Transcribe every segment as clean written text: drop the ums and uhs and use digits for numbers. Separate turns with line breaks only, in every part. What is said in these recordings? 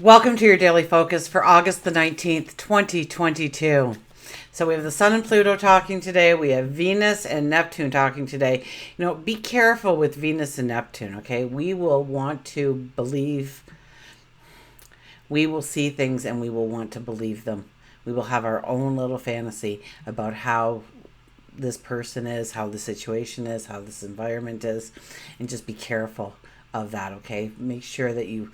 Welcome to your daily focus for August the 19th, 2022. So we have the Sun and Pluto talking today. We have Venus and Neptune talking today. Be careful with Venus and Neptune, okay? We will want to believe, we will see things and we will want to believe them. We will have our own little fantasy about how this person is, how the situation is, how this environment is, and just be careful of that. Okay, make sure that you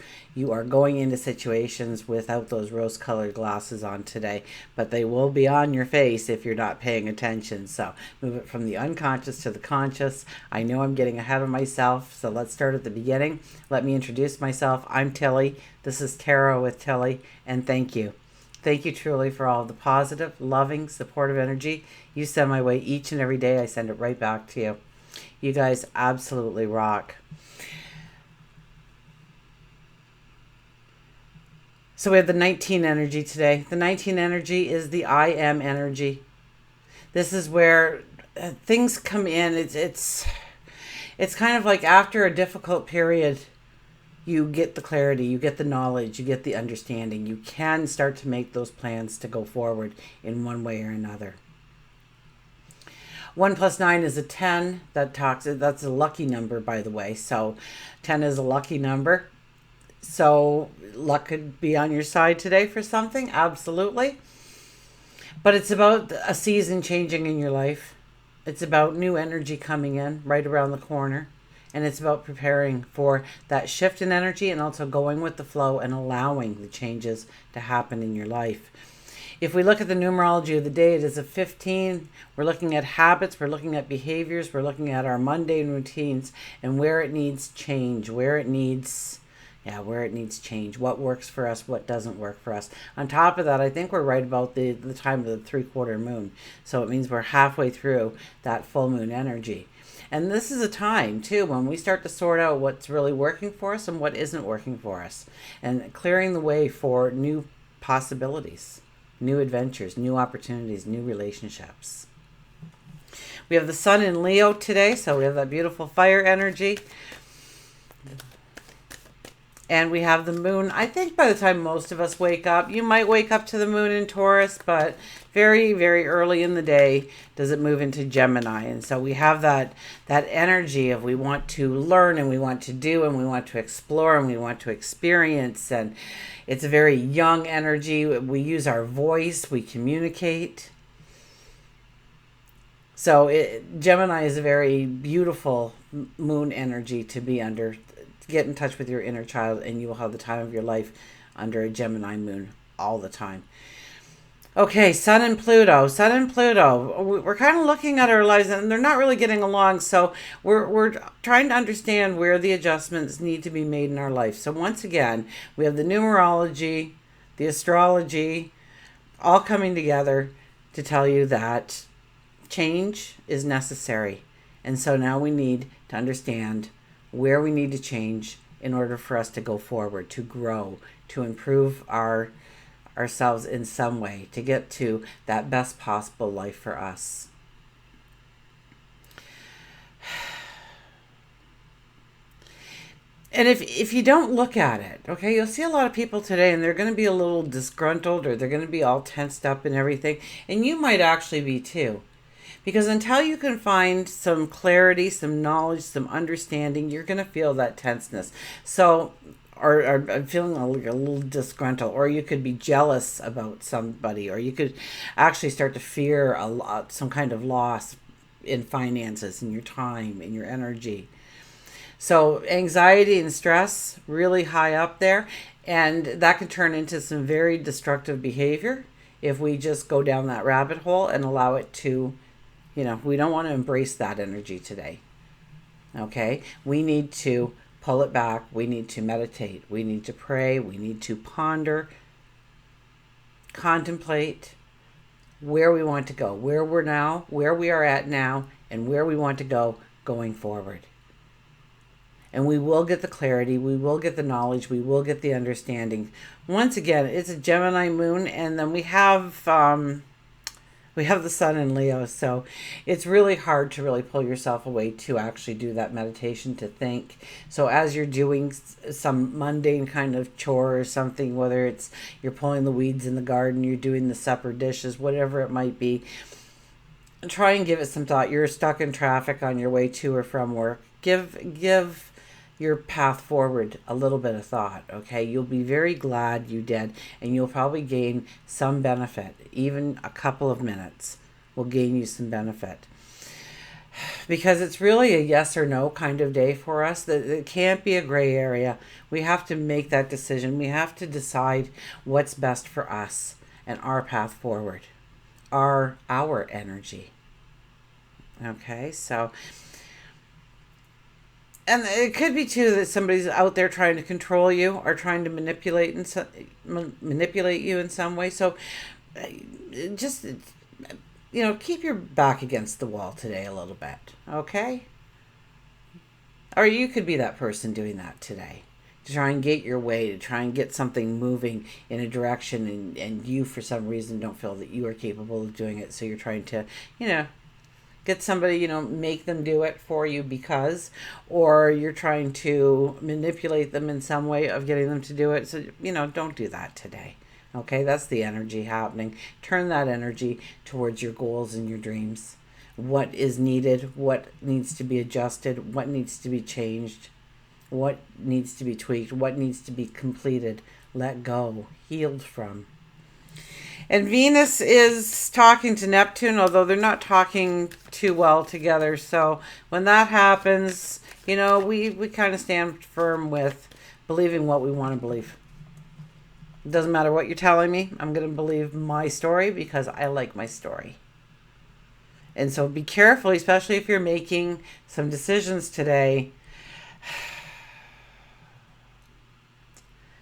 are going into situations without those rose colored glasses on today, but they will be on your face if you're not paying attention. So move it from the unconscious to the conscious. I know I'm getting ahead of myself, so let's start at the beginning. Let me introduce myself. I'm Tilly. This is Tarot with Tilly, and thank you. Thank you truly for all of the positive, loving, supportive energy you send my way each and every day. I send it right back to you. You guys absolutely rock. So we have the 19 energy today. The 19 energy is the I am energy. This is where things come in. It's kind of like after a difficult period, you get the clarity, you get the knowledge, you get the understanding. You can start to make those plans to go forward in one way or another. 1 plus 9 is a 10. That's a lucky number, by the way. So 10 is a lucky number. So luck could be on your side today for something, absolutely. But it's about a season changing in your life. It's about new energy coming in right around the corner. And it's about preparing for that shift in energy and also going with the flow and allowing the changes to happen in your life. If we look at the numerology of the day, it is a 15. We're looking at habits, we're looking at behaviors, we're looking at our mundane routines and where it needs change, where it needs change, what works for us, what doesn't work for us. On top of that, I think we're right about the time of the 3/4 moon. So it means we're halfway through that full moon energy. And this is a time, too, when we start to sort out what's really working for us and what isn't working for us. And clearing the way for new possibilities, new adventures, new opportunities, new relationships. We have the sun in Leo today, so we have that beautiful fire energy. And we have the moon. I think by the time most of us wake up, you might wake up to the moon in Taurus, but very, very early in the day does it move into Gemini. And so we have that energy of we want to learn and we want to do and we want to explore and we want to experience. And it's a very young energy. We use our voice, we communicate. So Gemini is a very beautiful moon energy to be under. Get in touch with your inner child and you will have the time of your life under a Gemini moon all the time. Okay, Sun and Pluto. Sun and Pluto. We're kind of looking at our lives and they're not really getting along. So we're trying to understand where the adjustments need to be made in our life. So once again, we have the numerology, the astrology, all coming together to tell you that change is necessary. And so now we need to understand where we need to change in order for us to go forward, to grow, to improve ourselves in some way, to get to that best possible life for us. And if you don't look at it, okay, you'll see a lot of people today and they're going to be a little disgruntled or they're going to be all tensed up and everything. And you might actually be too. Because until you can find some clarity, some knowledge, some understanding, you're going to feel that tenseness. So, or feeling a little disgruntled, or you could be jealous about somebody, or you could actually start to fear some kind of loss in finances, in your time, in your energy. So anxiety and stress really high up there, and that can turn into some very destructive behavior if we just go down that rabbit hole and allow it to. We don't want to embrace that energy today. Okay? We need to pull it back. We need to meditate. We need to pray. We need to ponder, contemplate where we want to go, where we are at now, and where we want to go going forward. And we will get the clarity. We will get the knowledge. We will get the understanding. Once again, it's a Gemini moon, and then we have We have the sun in Leo, so it's really hard to really pull yourself away to actually do that meditation, to think. So as you're doing some mundane kind of chore or something, whether it's you're pulling the weeds in the garden, you're doing the supper dishes, whatever it might be, try and give it some thought. You're stuck in traffic on your way to or from work. Give your path forward a little bit of thought, okay? You'll be very glad you did, and you'll probably gain some benefit. Even a couple of minutes will gain you some benefit. Because it's really a yes or no kind of day for us. That it can't be a gray area. We have to make that decision. We have to decide what's best for us and our path forward. Our energy. Okay, so, and it could be too that somebody's out there trying to control you or trying to manipulate you in some way. So just, keep your back against the wall today a little bit, okay? Or you could be that person doing that today, to try and get your way, to try and get something moving in a direction, and you for some reason don't feel that you are capable of doing it. So you're trying to, get somebody, make them do it for you because, or you're trying to manipulate them in some way of getting them to do it. So, don't do that today. Okay, that's the energy happening. Turn that energy towards your goals and your dreams. What is needed, what needs to be adjusted, what needs to be changed, what needs to be tweaked, what needs to be completed, let go, healed from. And Venus is talking to Neptune, although they're not talking too well together. So when that happens, we kind of stand firm with believing what we want to believe. It doesn't matter what you're telling me. I'm going to believe my story because I like my story. And so be careful, especially if you're making some decisions today.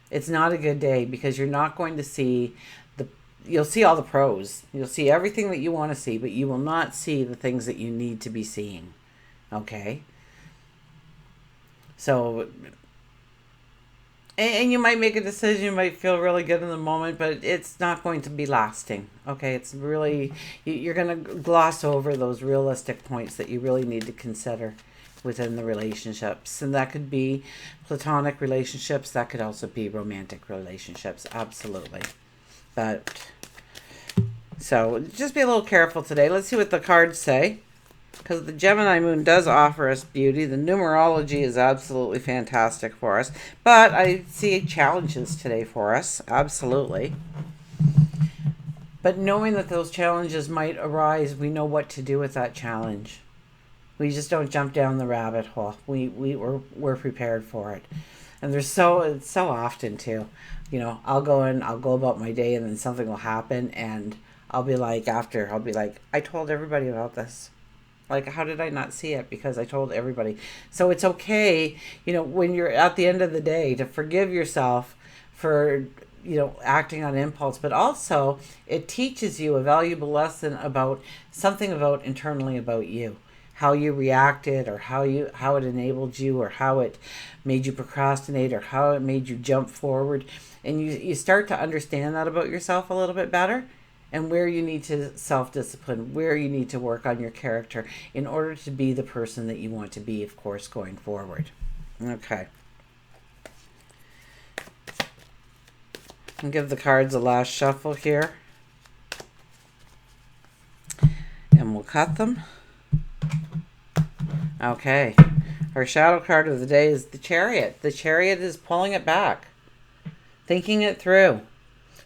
It's not a good day because you're not going to see you'll see all the pros. You'll see everything that you want to see, but you will not see the things that you need to be seeing. Okay? So, and you might make a decision, you might feel really good in the moment, but it's not going to be lasting. Okay? It's really, you're going to gloss over those realistic points that you really need to consider within the relationships. And that could be platonic relationships. That could also be romantic relationships. Absolutely. But, so just be a little careful today. Let's see what the cards say. Because the Gemini moon does offer us beauty. The numerology is absolutely fantastic for us. But I see challenges today for us. Absolutely. But knowing that those challenges might arise, we know what to do with that challenge. We just don't jump down the rabbit hole. We're prepared for it. And it's so often too. I'll go about my day, and then something will happen, and I'll be like, I told everybody about this. Like, how did I not see it? Because I told everybody. So it's okay, when you're at the end of the day, to forgive yourself for, acting on impulse, but also it teaches you a valuable lesson about something internally about you. How you reacted, or how it enabled you, or how it made you procrastinate, or how it made you jump forward. And you start to understand that about yourself a little bit better, and where you need to self-discipline, where you need to work on your character in order to be the person that you want to be, of course, going forward. Okay. I'll give the cards a last shuffle here. And we'll cut them. Okay. Our shadow card of the day is the Chariot. The Chariot is pulling it back. Thinking it through.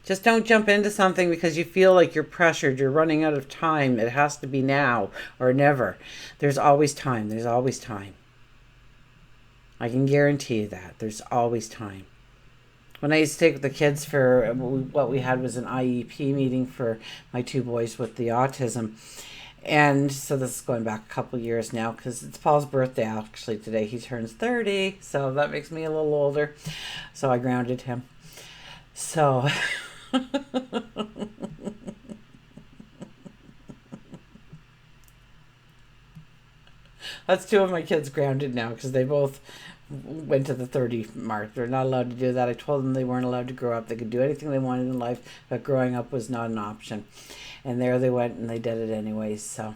Just don't jump into something because you feel like you're pressured, you're running out of time. It has to be now or never. There's always time. There's always time. I can guarantee you that. There's always time. When I used to take the kids for, what we had was an IEP meeting for my two boys with the autism. And so this is going back a couple years now because it's Paul's birthday actually today. He turns 30, so that makes me a little older. So I grounded him. So that's two of my kids grounded now because they both went to the 30 mark. They're not allowed to do that. I told them they weren't allowed to grow up. They could do anything they wanted in life, but growing up was not an option. And there they went and they did it anyways. So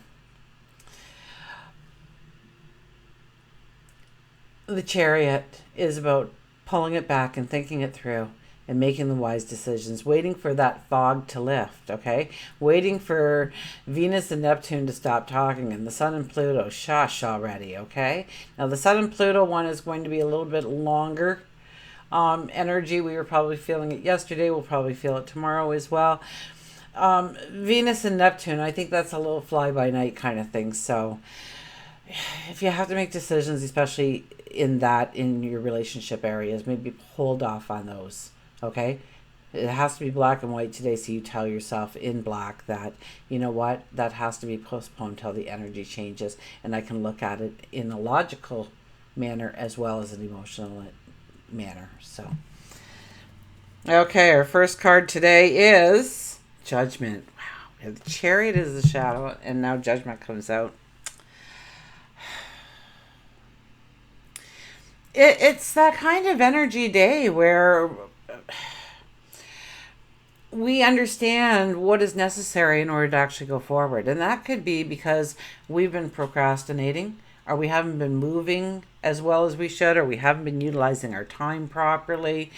the Chariot is about pulling it back and thinking it through and making the wise decisions, waiting for that fog to lift, okay? Waiting for Venus and Neptune to stop talking and the Sun and Pluto, shush already, okay? Now the Sun and Pluto one is going to be a little bit longer energy. We were probably feeling it yesterday. We'll probably feel it tomorrow as well. Venus and Neptune, I think that's a little fly-by-night kind of thing. So if you have to make decisions, especially in your relationship areas, maybe hold off on those. Okay, it has to be black and white today, so you tell yourself in black that, you know what, that has to be postponed till the energy changes, and I can look at it in a logical manner as well as an emotional manner. So, okay, our first card today is Judgment. Wow, the Chariot is the shadow, and now Judgment comes out. It's that kind of energy day where we understand what is necessary in order to actually go forward. And that could be because we've been procrastinating, or we haven't been moving as well as we should, or we haven't been utilizing our time properly,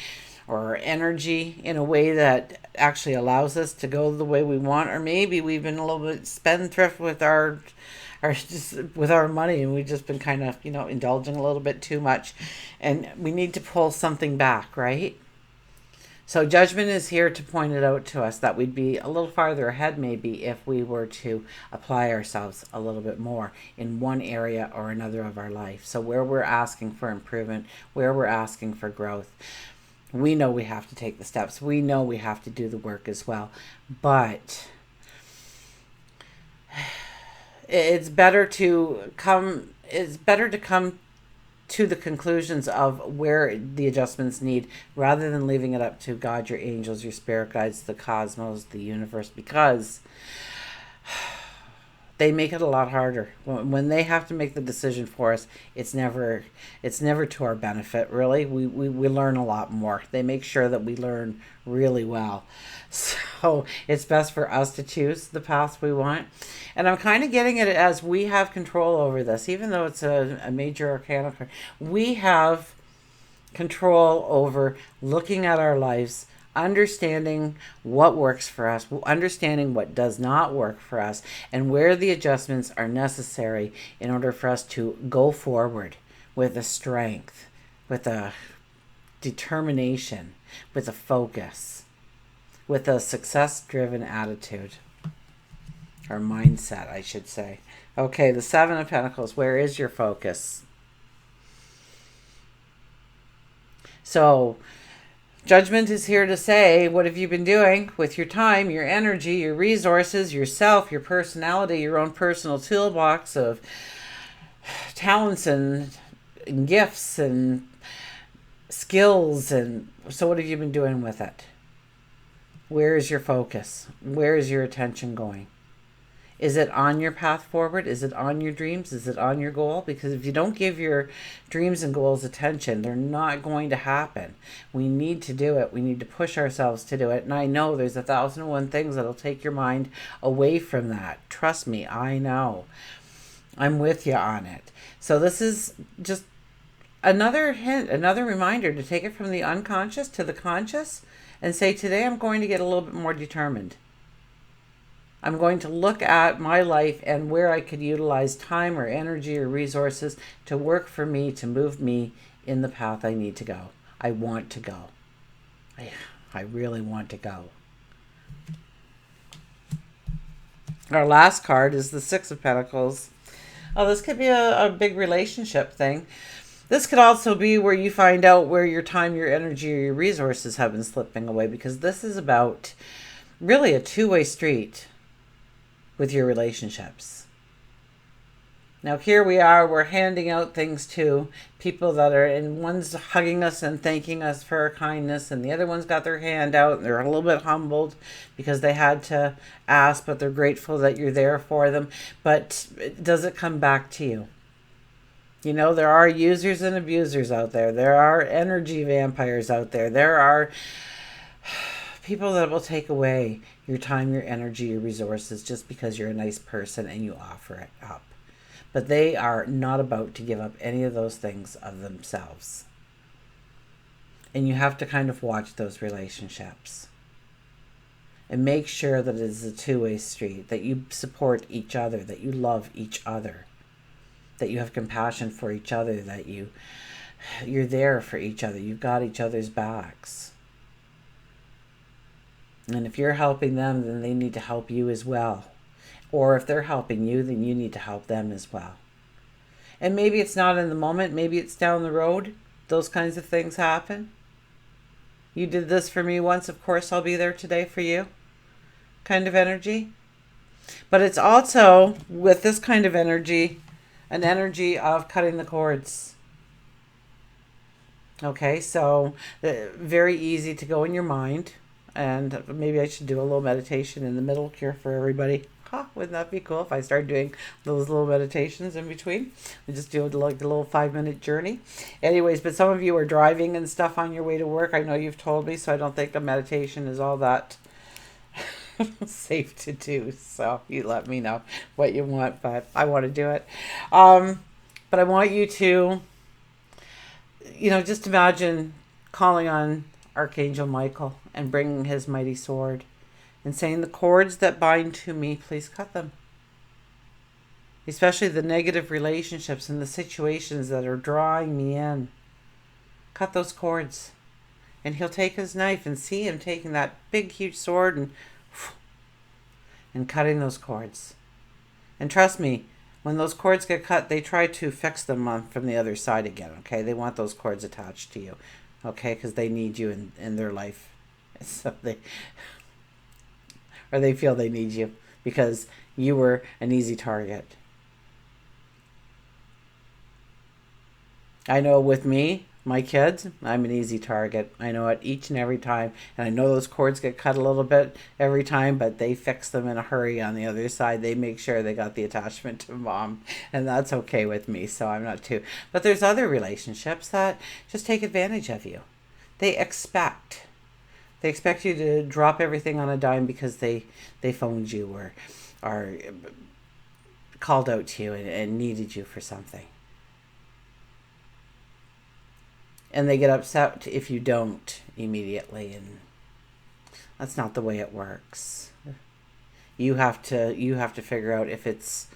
or our energy in a way that actually allows us to go the way we want. Or maybe we've been a little bit spendthrift with our money, and we've just been kind of, indulging a little bit too much, and we need to pull something back, right? So Judgment is here to point it out to us that we'd be a little farther ahead maybe if we were to apply ourselves a little bit more in one area or another of our life. So where we're asking for improvement, where we're asking for growth, we know we have to take the steps. We know we have to do the work as well. But it's better to come to the conclusions of where the adjustments need, rather than leaving it up to God, your angels, your spirit guides, the cosmos, the universe, because they make it a lot harder. When they have to make the decision for us, it's never to our benefit, really. We learn a lot more. They make sure that we learn really well. So it's best for us to choose the path we want. And I'm kind of getting it as we have control over this, even though it's a major arcana card. We have control over looking at our lives, understanding what works for us, understanding what does not work for us, and where the adjustments are necessary in order for us to go forward with a strength, with a determination, with a focus, with a success-driven attitude, or mindset, I should say. Okay, the Seven of Pentacles, where is your focus? So, Judgment is here to say, what have you been doing with your time, your energy, your resources, yourself, your personality, your own personal toolbox of talents and gifts and skills? And so what have you been doing with it? Where is your focus? Where is your attention going? Is it on your path forward? Is it on your dreams? Is it on your goal? Because if you don't give your dreams and goals attention, they're not going to happen. We need to do it. We need to push ourselves to do it. And I know there's 1,001 things that'll take your mind away from that. Trust me, I know. I'm with you on it. So this is just another hint, another reminder to take it from the unconscious to the conscious and say, today I'm going to get a little bit more determined. I'm going to look at my life and where I could utilize time or energy or resources to work for me, to move me in the path I need to go. I want to go. I really want to go. Our last card is the Six of Pentacles. Oh, this could be a big relationship thing. This could also be where you find out where your time, your energy, or your resources have been slipping away, because this is about really a two-way street with your relationships. Now here we are, we're handing out things to people that are, and one's hugging us and thanking us for our kindness, and the other one's got their hand out and they're a little bit humbled because they had to ask, but they're grateful that you're there for them. But does it come back to you? You know, there are users and abusers out there. There are energy vampires out there. There are people that will take away your time, your energy, your resources just because you're a nice person and you offer it up. But they are not about to give up any of those things of themselves. And you have to kind of watch those relationships and make sure that it is a two-way street, that you support each other, that you love each other, that you have compassion for each other, that you're there for each other, you've got each other's backs. And if you're helping them, then they need to help you as well. Or if they're helping you, then you need to help them as well. And maybe it's not in the moment, maybe it's down the road. Those kinds of things happen. You did this for me once, of course I'll be there today for you. Kind of energy. But it's also, with this kind of energy, an energy of cutting the cords. Okay, so very easy to go in your mind. And maybe I should do a little meditation in the middle here for everybody. Wouldn't that be cool if I started doing those little meditations in between? We just do like a little 5-minute journey. Anyways, but some of you are driving and stuff on your way to work. I know you've told me, so I don't think a meditation is all that safe to do. So you let me know what you want, but I want to do it. But I want you to, just imagine calling on Archangel Michael and bringing his mighty sword and saying, the cords that bind to me, please cut them. Especially the negative relationships and the situations that are drawing me in. Cut those cords. And he'll take his knife and see him taking that big, huge sword and cutting those cords. And trust me, when those cords get cut, they try to fix them from the other side again, okay? They want those cords attached to you, okay? Because they need you in their life. So they feel they need you because you were an easy target. I know with me, my kids, I'm an easy target. I know it each and every time. And I know those cords get cut a little bit every time, but they fix them in a hurry on the other side. They make sure they got the attachment to mom. And that's okay with me, so I'm not too. But there's other relationships that just take advantage of you. They expect you to drop everything on a dime because they phoned you or called out to you and needed you for something. And they get upset if you don't immediately, and that's not the way it works. You have to figure out if it's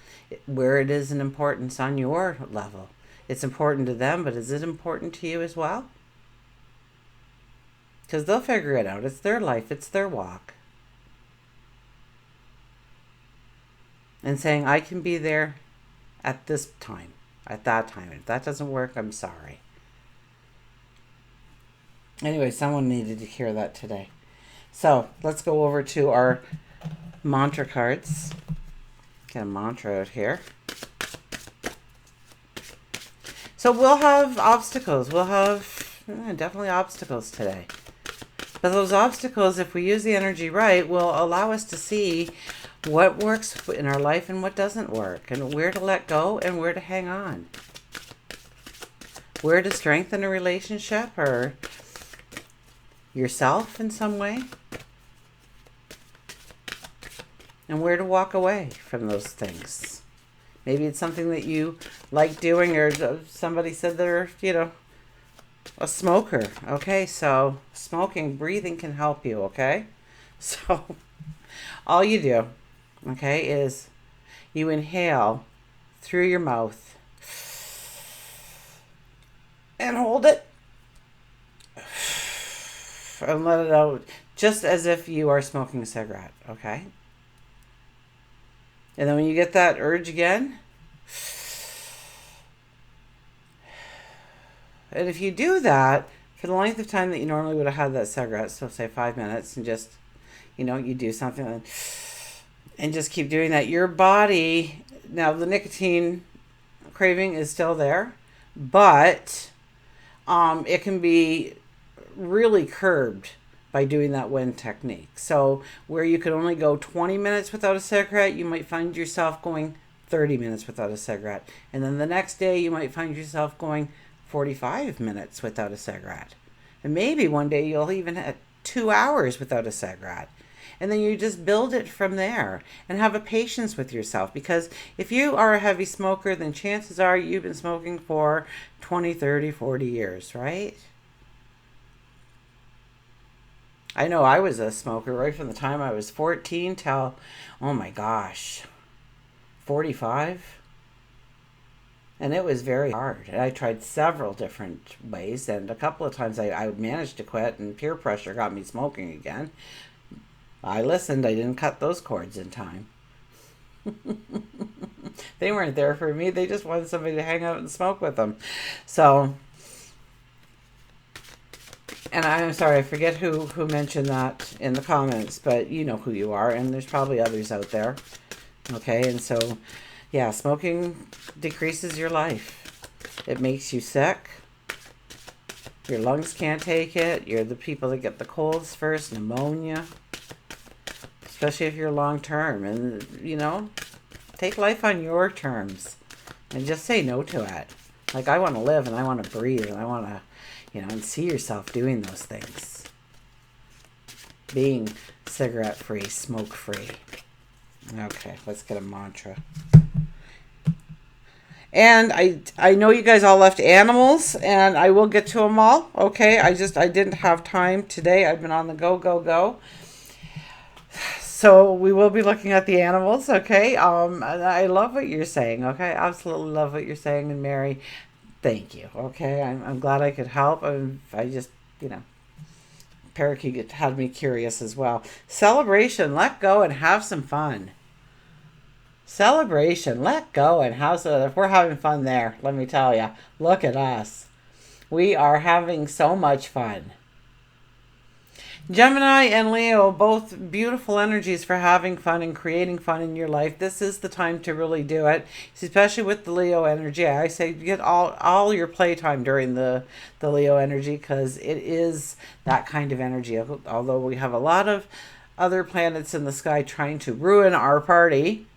where it is an importance on your level. It's important to them, but is it important to you as well? Because they'll figure it out. It's their life. It's their walk. And saying, I can be there at this time, at that time. If that doesn't work, I'm sorry. Anyway, someone needed to hear that today. So let's go over to our mantra cards. Get a mantra out here. So we'll have obstacles. We'll have definitely obstacles today. But those obstacles, if we use the energy right, will allow us to see what works in our life and what doesn't work, and where to let go and where to hang on. Where to strengthen a relationship or yourself in some way. And where to walk away from those things. Maybe it's something that you like doing, or somebody said they're, a smoker. Okay, so smoking, breathing can help you, okay? So all you do, okay, is you inhale through your mouth and hold it and let it out just as if you are smoking a cigarette, okay? And then when you get that urge again, and if you do that for the length of time that you normally would have had that cigarette, so say 5 minutes, and just, you do something and just keep doing that, your body, now the nicotine craving is still there, but it can be really curbed by doing that WEN technique. So where you could only go 20 minutes without a cigarette, you might find yourself going 30 minutes without a cigarette. And then the next day you might find yourself going 45 minutes without a cigarette. And maybe one day you'll even have 2 hours without a cigarette. And then you just build it from there and have a patience with yourself. Because if you are a heavy smoker, then chances are you've been smoking for 20, 30, 40 years, right? I know I was a smoker right from the time I was 14 till, oh my gosh, 45. And it was very hard. And I tried several different ways. And a couple of times I managed to quit, and peer pressure got me smoking again. I listened. I didn't cut those cords in time. They weren't there for me. They just wanted somebody to hang out and smoke with them. So, and I'm sorry, I forget who mentioned that in the comments, but you know who you are, and there's probably others out there. Okay, and so, yeah, smoking decreases your life. It makes you sick. Your lungs can't take it. You're the people that get the colds first, pneumonia. Especially if you're long term. And, you know, take life on your terms. And just say no to it. Like, I want to live and I want to breathe and I want to, you know, and see yourself doing those things. Being cigarette free, smoke free. Okay, let's get a mantra. And I know you guys all left animals, and I will get to them all. Okay, I didn't have time today. I've been on the go. So we will be looking at the animals, okay? And I love what you're saying, okay? Absolutely love what you're saying, and Mary, thank you, okay? I'm glad I could help. I just, you know, Parakeet had me curious as well. Celebration, let go and have some fun. Celebration, let go and have some. If we're having fun there, let me tell you, look at us. We are having so much fun. Gemini and Leo, both beautiful energies for having fun and creating fun in your life. This is the time to really do it, especially with the Leo energy. I say get all your playtime during the Leo energy, because it is that kind of energy. Although we have a lot of other planets in the sky trying to ruin our party.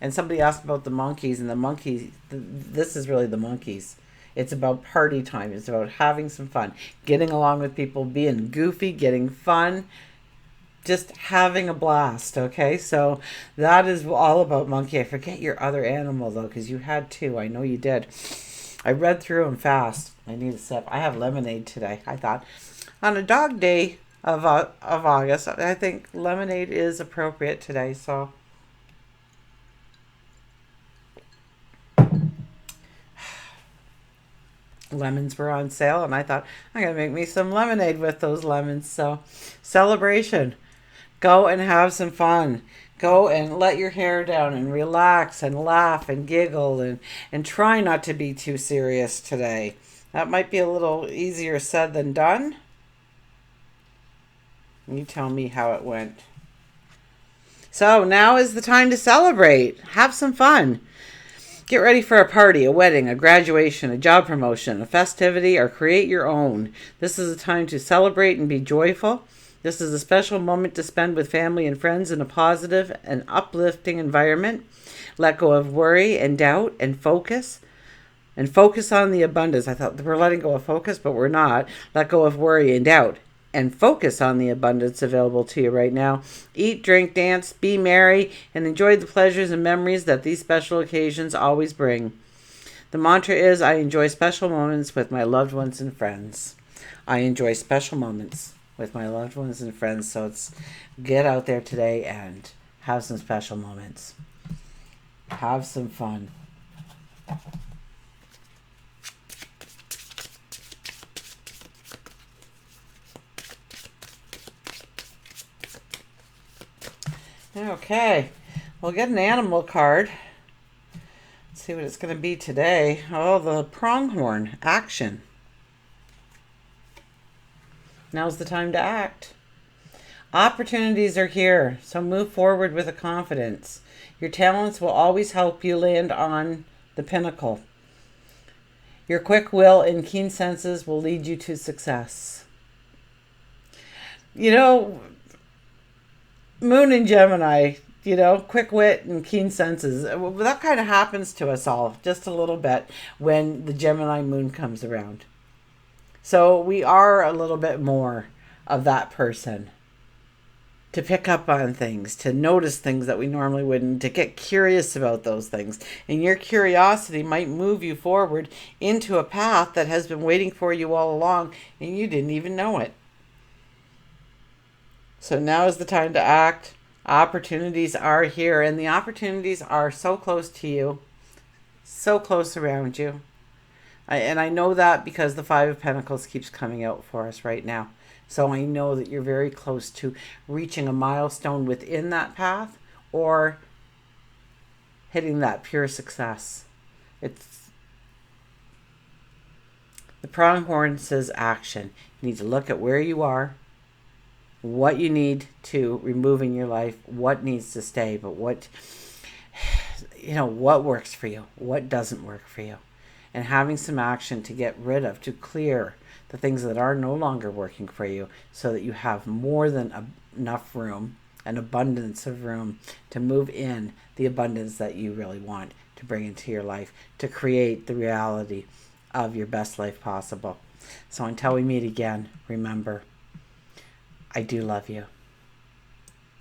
And somebody asked about the monkeys, and the monkeys, this is really the monkeys. It's about party time. It's about having some fun, getting along with people, being goofy, getting fun, just having a blast, okay? So that is all about monkey. I forget your other animal, though, because you had two. I know you did. I read through them fast. I need a sip. I have lemonade today. I thought on a dog day of August, I think lemonade is appropriate today, so... Lemons were on sale, and I thought, I'm going to make me some lemonade with those lemons. So, celebration. Go and have some fun. Go and let your hair down and relax and laugh and giggle and try not to be too serious today. That might be a little easier said than done. You tell me how it went. So, now is the time to celebrate. Have some fun. Get ready for a party, a wedding, a graduation, a job promotion, a festivity, or create your own. This is a time to celebrate and be joyful. This is a special moment to spend with family and friends in a positive and uplifting environment. Let go of worry and doubt and focus. And focus on the abundance. I thought we're letting go of focus, but we're not. Let go of worry and doubt. And focus on the abundance available to you right now. Eat, drink, dance, be merry, and enjoy the pleasures and memories that these special occasions always bring. The mantra is, I enjoy special moments with my loved ones and friends. I enjoy special moments with my loved ones and friends. So it's get out there today and have some special moments. Have some fun. Okay, we'll get an animal card. Let's see what it's going to be today. Oh, the pronghorn, action. Now's the time to act. Opportunities are here, so move forward with a confidence. Your talents will always help you land on the pinnacle. Your quick will and keen senses will lead you to success. You know, Moon and Gemini, quick wit and keen senses. Well, that kind of happens to us all just a little bit when the Gemini moon comes around. So we are a little bit more of that person to pick up on things, to notice things that we normally wouldn't, to get curious about those things. And your curiosity might move you forward into a path that has been waiting for you all along and you didn't even know it. So now is the time to act. Opportunities are here, and the opportunities are so close to you, so close around you. And I know that because the Five of Pentacles keeps coming out for us right now. So I know that you're very close to reaching a milestone within that path or hitting that pure success. It's the pronghorn says action. You need to look at where you are, what you need to remove in your life, what needs to stay, but what works for you, what doesn't work for you. And having some action to get rid of, to clear the things that are no longer working for you so that you have more than enough room, an abundance of room to move in the abundance that you really want to bring into your life, to create the reality of your best life possible. So until we meet again, remember, I do love you.